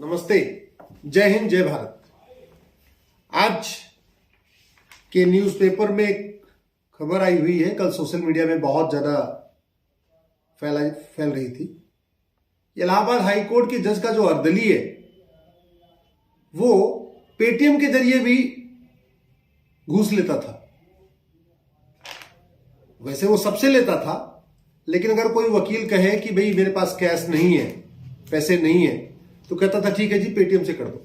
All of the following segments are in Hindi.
नमस्ते, जय हिंद, जय भारत। आज के न्यूज़पेपर में एक खबर आई हुई है, कल सोशल मीडिया में बहुत ज्यादा फैल रही थी। इलाहाबाद हाई कोर्ट के जज का जो अर्दली है वो पेटीएम के जरिए भी घूस लेता था। वैसे वो सबसे लेता था, लेकिन अगर कोई वकील कहे कि भाई मेरे पास कैश नहीं है, पैसे नहीं है, तो कहता था ठीक है जी, पेटीएम से कर दो।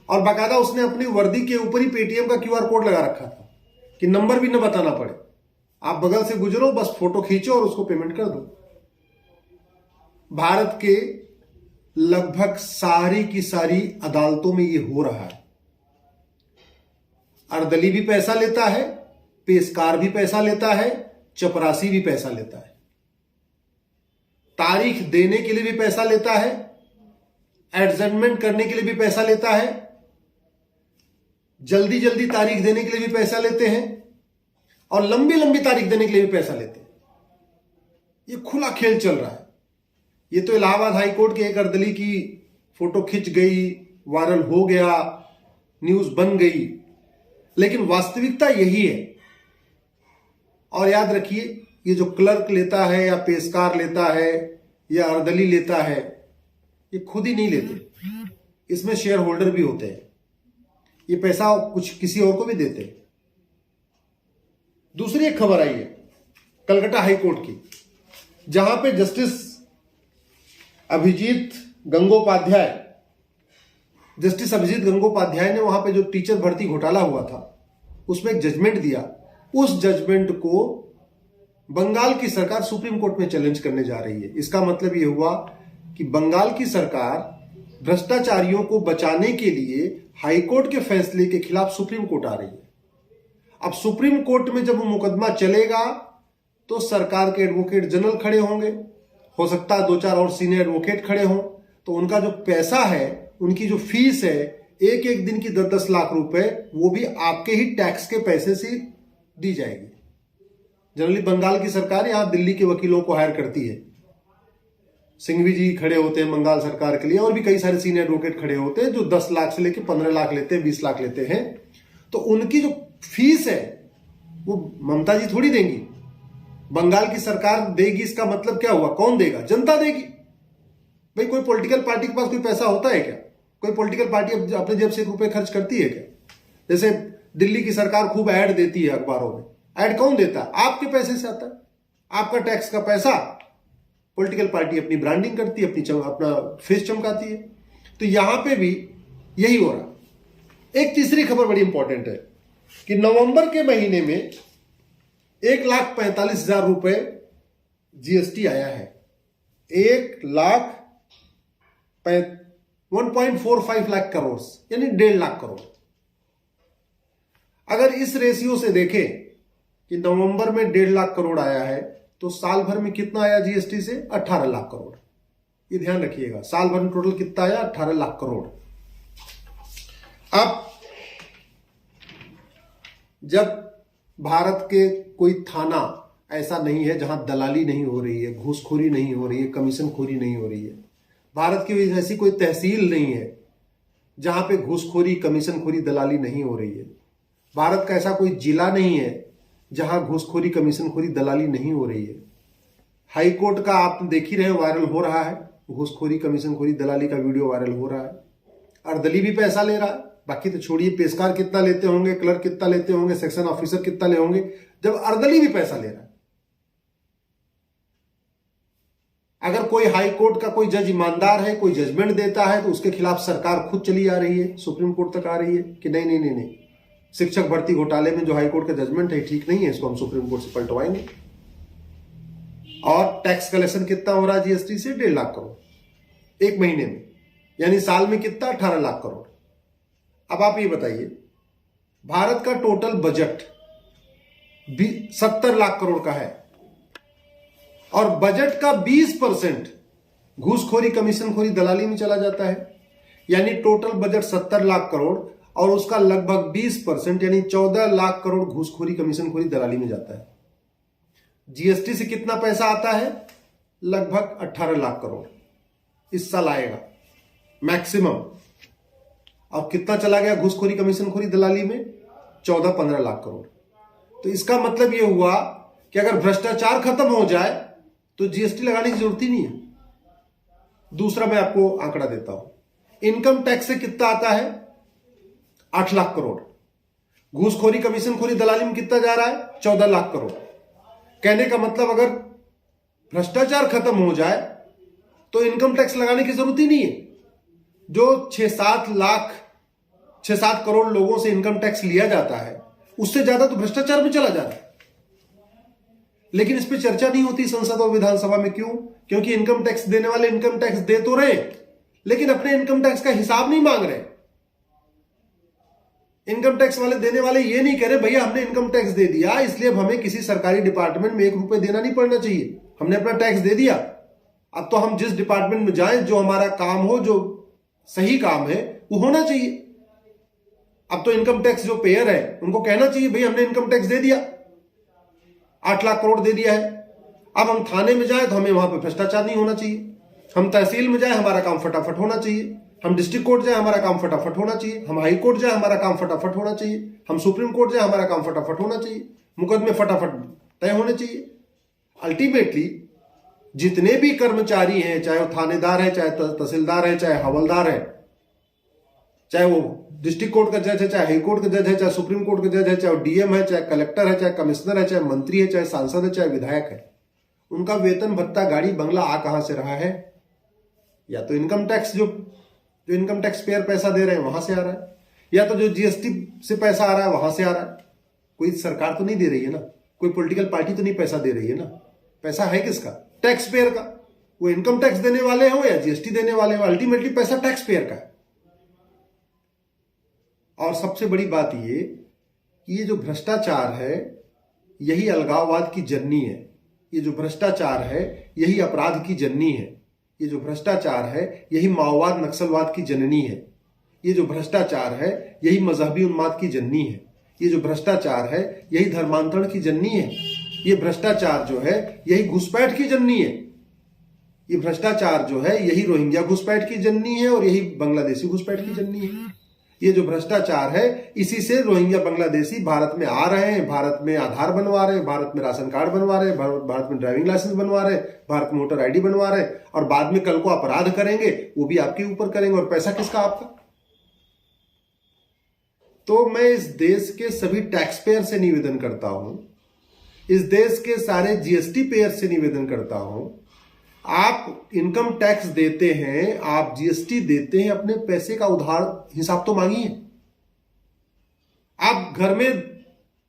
और बाकायदा उसने अपनी वर्दी के ऊपर ही पेटीएम का क्यूआर कोड लगा रखा था कि नंबर भी न बताना पड़े, आप बगल से गुजरो, बस फोटो खींचो और उसको पेमेंट कर दो। भारत के लगभग सारी की सारी अदालतों में यह हो रहा है। अर्दली भी पैसा लेता है, पेशकार भी पैसा लेता है, चपरासी भी पैसा लेता है, तारीख देने के लिए भी पैसा लेता है, एडजमेंट करने के लिए भी पैसा लेता है, जल्दी जल्दी तारीख देने के लिए भी पैसा लेते हैं, और लंबी लंबी तारीख देने के लिए भी पैसा लेते हैं। ये खुला खेल चल रहा है। ये तो इलाहाबाद हाई कोर्ट के एक अर्दली की फोटो खिंच गई, वायरल हो गया, न्यूज बन गई, लेकिन वास्तविकता यही है। और याद रखिए, ये जो क्लर्क लेता है या पेशकार लेता है या अर्दली लेता है, ये खुद ही नहीं लेते, इसमें शेयर होल्डर भी होते हैं। ये पैसा कुछ किसी और को भी देते हैं। दूसरी एक खबर आई है कलकत्ता हाई कोर्ट की, जहां पे जस्टिस अभिजीत गंगोपाध्याय ने वहां पे जो टीचर भर्ती घोटाला हुआ था उसमें एक जजमेंट दिया। उस जजमेंट को बंगाल की सरकार सुप्रीम कोर्ट में चैलेंज करने जा रही है। इसका मतलब यह हुआ कि बंगाल की सरकार भ्रष्टाचारियों को बचाने के लिए हाईकोर्ट के फैसले के खिलाफ सुप्रीम कोर्ट आ रही है। अब सुप्रीम कोर्ट में जब मुकदमा चलेगा तो सरकार के एडवोकेट जनरल खड़े होंगे, हो सकता है 2-4 और सीनियर एडवोकेट खड़े हों, तो उनका जो पैसा है, उनकी जो फीस है, एक एक दिन की 10-10 लाख रुपए, वो भी आपके ही टैक्स के पैसे से दी जाएगी। जनरली बंगाल की सरकार यहां दिल्ली के वकीलों को हायर करती है। सिंघवी जी खड़े होते हैं बंगाल सरकार के लिए, और भी कई सारे सीनियर एडवोकेट खड़े होते हैं जो 10 लाख से लेकर 15 लाख लेते हैं, 20 लाख लेते हैं। तो उनकी जो फीस है वो ममता जी थोड़ी देंगी, बंगाल की सरकार देगी। इसका मतलब क्या हुआ? कौन देगा? जनता देगी। भाई कोई पॉलिटिकल पार्टी के पास कोई पैसा होता है क्या? कोई पॉलिटिकल पार्टी अपने जेब से 1 रुपए खर्च करती है क्या? जैसे दिल्ली की सरकार खूब ऐड देती है अखबारों में, ऐड कौन देता है? आपके पैसे से आता है, आपका टैक्स का पैसा। पॉलिटिकल पार्टी अपनी ब्रांडिंग करती है, अपना फेस चमकाती है। तो यहां पे भी यही हो रहा। एक तीसरी खबर बड़ी इंपॉर्टेंट है कि नवंबर के महीने में 1,45,000 रुपए जीएसटी आया है। 1.45 लाख करोड़, यानी 1.5 लाख करोड़। अगर इस रेशियो से देखें कि नवंबर में 1.5 लाख करोड़ आया है, तो साल भर में कितना आया जीएसटी से? 18 लाख करोड़। ये ध्यान रखिएगा, साल भर में टोटल कितना आया? 18 लाख करोड़। अब जब भारत के कोई थाना ऐसा नहीं है जहां दलाली नहीं हो रही है, घूसखोरी नहीं हो रही है, कमीशनखोरी नहीं हो रही है, भारत की ऐसी कोई तहसील नहीं है जहां पे घूसखोरी, कमीशनखोरी, दलाली नहीं हो रही है, भारत का ऐसा कोई जिला नहीं है जहां घूसखोरी, कमीशनखोरी, दलाली नहीं हो रही है। हाई कोर्ट का आप देख ही रहे, वायरल हो रहा है, घूसखोरी, कमीशनखोरी, दलाली का वीडियो वायरल हो रहा है। अर्दली भी पैसा ले रहा है, बाकी तो छोड़िए, पेशकार कितना लेते होंगे, क्लर्क कितना लेते होंगे, सेक्शन ऑफिसर कितना ले होंगे, जब अर्दली भी पैसा ले रहा है। अगर कोई हाई कोर्ट का कोई जज ईमानदार है, कोई जजमेंट देता है, तो उसके खिलाफ सरकार खुद चली आ रही है, सुप्रीम कोर्ट तक आ रही है कि नहीं नहीं नहीं नहीं, शिक्षक भर्ती घोटाले में जो हाईकोर्ट का जजमेंट है ठीक नहीं है, इसको हम सुप्रीम कोर्ट से पलटवाएंगे। और टैक्स कलेक्शन कितना हो रहा है जीएसटी से? 1.5 लाख करोड़ एक महीने में, यानी साल में कितना? 18 लाख करोड़। अब आप ये बताइए, भारत का टोटल बजट 70 लाख करोड़ का है, और बजट का 20% घूसखोरी, कमीशनखोरी, दलाली में चला जाता है। यानी टोटल बजट 70 लाख करोड़ और उसका लगभग 20% यानी 14 लाख करोड़ घूसखोरी, कमीशनखोरी, दलाली में जाता है। जीएसटी से कितना पैसा आता है? लगभग 18 लाख करोड़ इस साल आएगा। मैक्सिमम। अब कितना चला गया घूसखोरी, कमीशनखोरी, दलाली में? 14-15 लाख करोड़। तो इसका मतलब यह हुआ कि अगर भ्रष्टाचार खत्म हो जाए तो जीएसटी लगाने की जरूरत ही नहीं है। दूसरा मैं आपको आंकड़ा देता हूं, इनकम टैक्स से कितना आता है? 8 लाख करोड़। घूसखोरी, कमीशनखोरी, दलाली में कितना जा रहा है? 14 लाख करोड़। कहने का मतलब अगर भ्रष्टाचार खत्म हो जाए तो इनकम टैक्स लगाने की जरूरत ही नहीं है। जो 6-7 करोड़ लोगों से इनकम टैक्स लिया जाता है, उससे ज्यादा तो भ्रष्टाचार में चला जा रहा है। लेकिन इस पर चर्चा नहीं होती संसद और विधानसभा में। क्यों? क्योंकि इनकम टैक्स देने वाले इनकम टैक्स दे तो रहे, लेकिन अपने इनकम टैक्स का हिसाब नहीं मांग रहे। इनकम टैक्स वाले देने वाले ये नहीं कह रहे भैया हमने इनकम टैक्स दे दिया, इसलिए अब हमें किसी सरकारी डिपार्टमेंट में 1 रुपए देना नहीं पड़ना चाहिए, हमने अपना टैक्स दे दिया, अब तो हम जिस डिपार्टमेंट में जाएं, जो हमारा काम हो, जो सही काम है वो होना चाहिए। अब तो इनकम टैक्स जो पेयर है उनको कहना चाहिए भैया हमने इनकम टैक्स दे दिया, 8 लाख करोड़ दे दिया है। अब हम थाने में जाए तो हमें वहां पर भ्रष्टाचार नहीं होना चाहिए, हम तहसील में जाए हमारा काम फटाफट होना चाहिए, हम डिस्ट्रिक्ट कोर्ट जाए हमारा काम फटाफट होना चाहिए, हम हाई कोर्ट जाए हमारा काम फटाफट होना चाहिए, हम सुप्रीम कोर्ट जाए हमारा काम फटाफट होना चाहिए, मुकदमे फटाफट तय होने चाहिए। अल्टीमेटली जितने भी कर्मचारी हैं, चाहे वो थानेदार है, चाहे तहसीलदार है, चाहे हवलदार है, चाहे वो डिस्ट्रिक्ट कोर्ट का जज है, चाहे हाई कोर्ट का जज है, चाहे सुप्रीम कोर्ट का जज है, चाहे डीएम है, चाहे कलेक्टर है, चाहे कमिश्नर है, चाहे मंत्री है, चाहे सांसद है, चाहे विधायक है, उनका वेतन भत्ता, गाड़ी बंगला आ कहां से रहा है? या तो इनकम टैक्स, जो इनकम टैक्स पेयर पैसा दे रहे हैं वहां से आ रहा है, या तो जो जीएसटी से पैसा आ रहा है वहां से आ रहा है। कोई सरकार तो नहीं दे रही है ना, कोई पॉलिटिकल पार्टी तो नहीं पैसा दे रही है ना। पैसा है किसका? टैक्स पेयर का। वो इनकम टैक्स देने वाले हो या जीएसटी देने वाले हो, अल्टीमेटली पैसा टैक्स पेयर का है। और सबसे बड़ी बात ये जो भ्रष्टाचार है यही अलगाववाद की जननी है, ये जो भ्रष्टाचार है यही अपराध की जननी है, ये जो भ्रष्टाचार है यही माओवाद नक्सलवाद की जननी है, ये जो भ्रष्टाचार है यही मजहबी उन्माद की जननी है, ये जो भ्रष्टाचार है यही धर्मांतरण की जननी है, ये भ्रष्टाचार जो है यही घुसपैठ की जननी है, ये भ्रष्टाचार जो है यही रोहिंग्या घुसपैठ की जननी है और यही बांग्लादेशी घुसपैठ की जननी है। ये जो भ्रष्टाचार है इसी से रोहिंग्या बांग्लादेशी भारत में आ रहे हैं, भारत में आधार बनवा रहे हैं, भारत में राशन कार्ड बनवा रहे हैं, भारत में ड्राइविंग लाइसेंस बनवा रहे हैं, भारत में वोटर आईडी बनवा रहे हैं, और बाद में कल को अपराध करेंगे वो भी आपके ऊपर करेंगे, और पैसा किसका? आपका। तो मैं इस देश के सभी टैक्स पेयर से निवेदन करता हूं, इस देश के सारे जीएसटी पेयर से निवेदन करता हूं, आप इनकम टैक्स देते हैं, आप जीएसटी देते हैं, अपने पैसे का उधार हिसाब तो मांगिए। आप घर में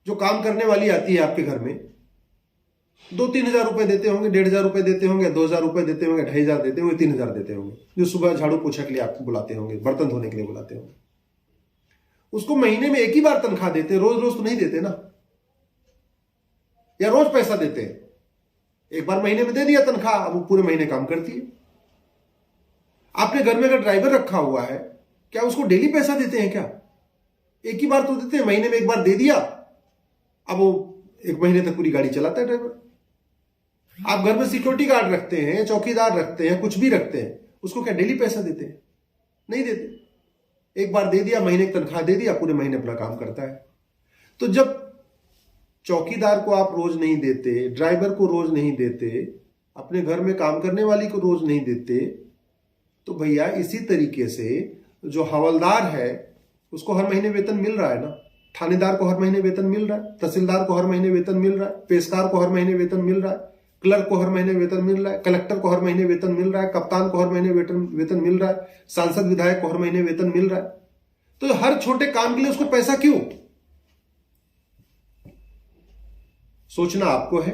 जो काम करने वाली आती है आपके घर में 2-3 हजार रुपए देते होंगे, 1,500 रुपए देते होंगे, 2,000 रुपए देते होंगे, 2,500 देते होंगे, 3,000 देते होंगे, जो सुबह झाड़ू पोछा के लिए आपको बुलाते होंगे, बर्तन धोने के लिए बुलाते होंगे। उसको महीने में एक ही बार तनख्वाह देते, रोज रोज तो नहीं देते ना, या रोज पैसा देते हैं? एक बार महीने में दे दिया तनख्वाह, अब वो पूरे महीने काम करती है। आपने घर में अगर ड्राइवर रखा हुआ है, क्या उसको डेली पैसा देते हैं क्या? एक ही बार तो देते हैं, महीने में एक बार दे दिया, अब वो 1 महीने तक पूरी गाड़ी चलाता है ड्राइवर। आप घर में सिक्योरिटी गार्ड रखते हैं, चौकीदार रखते हैं, कुछ भी रखते हैं, उसको क्या डेली पैसा देते हैं? नहीं देते। एक बार दे दिया, महीने की तनख्वाह दे दिया, पूरे महीने अपना काम करता है। तो जब चौकीदार को आप रोज नहीं देते, ड्राइवर को रोज नहीं देते, अपने घर में काम करने वाली को रोज नहीं देते, तो भैया इसी तरीके से जो हवलदार है उसको हर महीने वेतन मिल रहा है ना, थानेदार को हर महीने वेतन मिल रहा है, तहसीलदार को हर महीने वेतन मिल रहा है, पेशकार को हर महीने वेतन मिल रहा है, क्लर्क को हर महीने वेतन मिल रहा है, कलेक्टर को हर महीने वेतन मिल रहा है, कप्तान को हर महीने वेतन मिल रहा है, सांसद विधायक को हर महीने वेतन मिल रहा है। तो हर छोटे काम के लिए उसको पैसा क्यों? सोचना आपको है,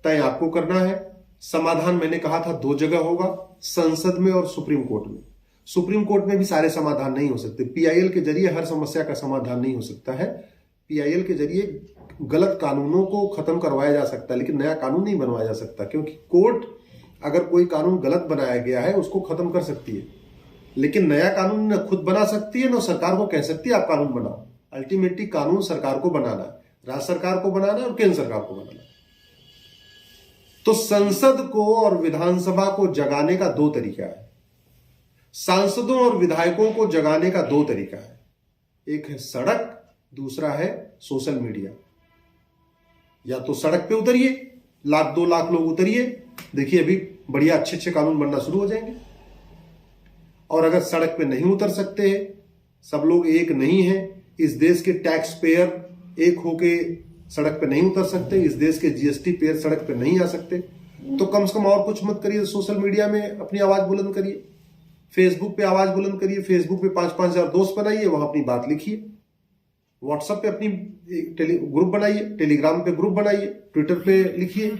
तय आपको करना है। समाधान मैंने कहा था 2 जगह होगा, संसद में और सुप्रीम कोर्ट में। सुप्रीम कोर्ट में भी सारे समाधान नहीं हो सकते, पीआईएल के जरिए हर समस्या का समाधान नहीं हो सकता है। पीआईएल के जरिए गलत कानूनों को खत्म करवाया जा सकता है, लेकिन नया कानून नहीं बनवाया जा सकता, क्योंकि कोर्ट अगर कोई कानून गलत बनाया गया है उसको खत्म कर सकती है, लेकिन नया कानून न खुद बना सकती है, न सरकार को कह सकती है आप कानून बनाओ। अल्टीमेटली कानून सरकार को बनाना है, राज्य सरकार को बनाना है और केंद्र सरकार को बनाना है। तो संसद को और विधानसभा को जगाने का 2 तरीका है। सांसदों और विधायकों को जगाने का दो तरीका है, एक है सड़क, दूसरा है सोशल मीडिया। या तो सड़क पे उतरिए, 1-2 लाख लोग उतरिए, देखिए अभी बढ़िया अच्छे अच्छे कानून बनना शुरू हो जाएंगे। और अगर सड़क पे नहीं उतर सकते हैं, सब लोग एक नहीं है, इस देश के टैक्स पेयर एक होके सड़क पे नहीं उतर सकते, इस देश के जीएसटी पेयर सड़क पे नहीं आ सकते, तो कम से कम और कुछ मत करिए, सोशल मीडिया में अपनी आवाज बुलंद करिए, फेसबुक पे आवाज बुलंद करिए, फेसबुक पे 5-5 हजार दोस्त बनाइए, वहां अपनी बात लिखिए, व्हाट्सएप पे अपनी ग्रुप बनाइए, टेलीग्राम पे ग्रुप बनाइए, ट्विटर पे लिखिए।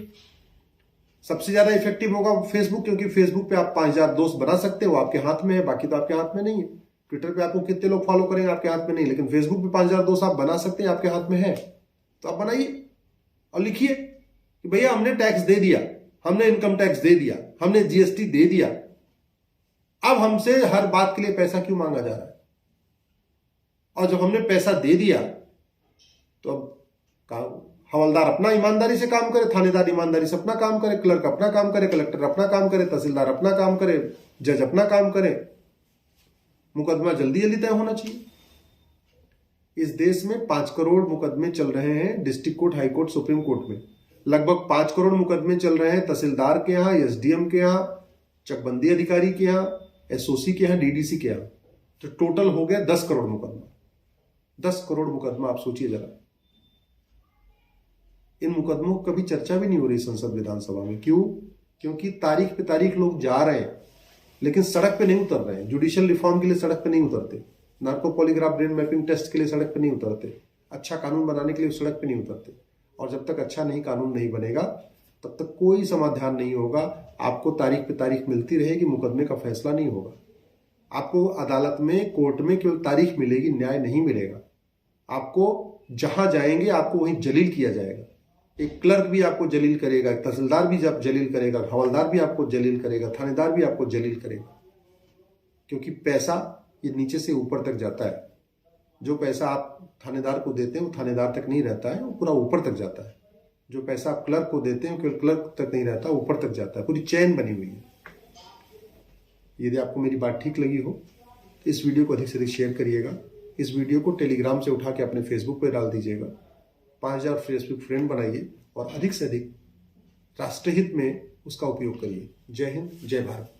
सबसे ज्यादा इफेक्टिव होगा फेसबुक, क्योंकि फेसबुक पे आप 5,000 दोस्त बना सकते हो, आपके हाथ में है, बाकी तो आपके हाथ में नहीं है। ट्विटर पे आपको कितने लोग फॉलो करेंगे आपके हाथ में नहीं, लेकिन फेसबुक पे 5,000 दोस्त आप बना सकते हैं, आपके हाथ में है, तो आप बनाइए और लिखिए कि भैया हमने टैक्स दे दिया, हमने इनकम टैक्स दे दिया, हमने जीएसटी दे दिया, अब हमसे हर बात के लिए पैसा क्यों मांगा जा रहा है? और जब हमने पैसा दे दिया तो अब हवलदार अपना ईमानदारी से काम करे, थानेदार ईमानदारी से अपना काम करे, क्लर्क अपना काम करे, कलेक्टर अपना काम करे, तहसीलदार अपना काम करे, जज अपना काम करे, मुकदमा जल्दी जल्दी तय होना चाहिए। इस देश में 5 करोड़ मुकदमे चल रहे हैं district court, high court, supreme court में। लगभग 5 करोड़ मुकदमे चल रहे हैं तहसीलदार के यहाँ, एसडीएम के यहाँ, चकबंदी अधिकारी के यहाँ, एसओसी के यहाँ, डीडीसी के यहाँ। तो टोटल हो गया 10 करोड़ मुकदमा। 10 करोड़ मुकदमा, आप सोचिए जरा। इन मुकदमों की कभी चर्चा भी नहीं हो रही संसद विधानसभा में। क्यों? क्योंकि तारीख पे तारीख लोग जा रहे हैं, लेकिन सड़क पे नहीं उतर रहे हैं। जुडिशियल रिफॉर्म के लिए सड़क पे नहीं उतरते, narco polygraph brain mapping test के लिए सड़क पे नहीं उतरते, अच्छा कानून बनाने के लिए सड़क पे नहीं उतरते। और जब तक अच्छा कानून नहीं बनेगा तब तक कोई समाधान नहीं होगा। आपको तारीख पे तारीख मिलती रहेगी, मुकदमे का फैसला नहीं होगा। आपको अदालत में, कोर्ट में केवल तारीख मिलेगी, न्याय नहीं मिलेगा। आपको जहां जाएंगे आपको वहीं जलील किया जाएगा। एक क्लर्क भी आपको जलील करेगा, तहसीलदार भी जब जलील करेगा, हवलदार भी आपको जलील करेगा, थानेदार भी आपको जलील करेगा। क्योंकि पैसा ये नीचे से ऊपर तक जाता है। जो पैसा आप थानेदार को देते हैं वो थानेदार तक नहीं रहता है, वो पूरा ऊपर तक जाता है। जो पैसा आप क्लर्क को देते हैं केवल क्लर्क तक नहीं रहता, ऊपर तक जाता है। पूरी चेन बनी हुई है। यदि आपको मेरी बात ठीक लगी हो तो इस वीडियो को अधिक से अधिक शेयर करिएगा। इस वीडियो को टेलीग्राम से उठा के अपने फेसबुक पर डाल दीजिएगा। 5,000 फेसबुक फ्रेंड बनाइए और अधिक से अधिक राष्ट्रहित में उसका उपयोग करिए। जय हिंद, जय भारत।